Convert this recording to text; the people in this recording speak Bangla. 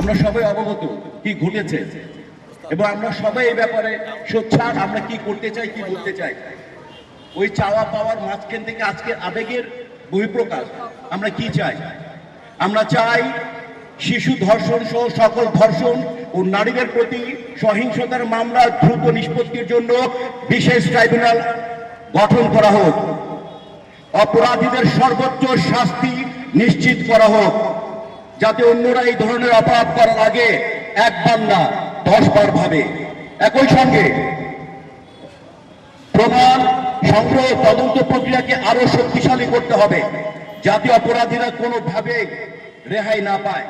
আমরা সবাই অবগত কি ঘটেছে এবং আমরা সবাই এই ব্যাপারে সোচ্চার। আমরা কি করতে চাই, কি বলতে চাই, ওই চাওয়া পাওয়ার মাঝখান থেকে আজকে আবেগের বহিঃপ্রকাশ। আমরা কি চাই? আমরা চাই শিশু ধর্ষণ সহ সকল ধর্ষণ ও নারীদের প্রতি সহিংসতার মামলা দ্রুত নিষ্পত্তির জন্য বিশেষ ট্রাইব্যুনাল গঠন করা হোক। অপরাধীদের সর্বোচ্চ শাস্তি নিশ্চিত করা হোক, যাতে অন্যরা এই ধরনের অপরাধ করার আগে একবার না 10 বার ভাবে। একই সঙ্গে প্রমাণ সংগ্রহ তদন্ত প্রক্রিয়াকে আরো শক্তিশালী করতে হবে, যাতে অপরাধীরা কোনোভাবে রেহাই না পায়।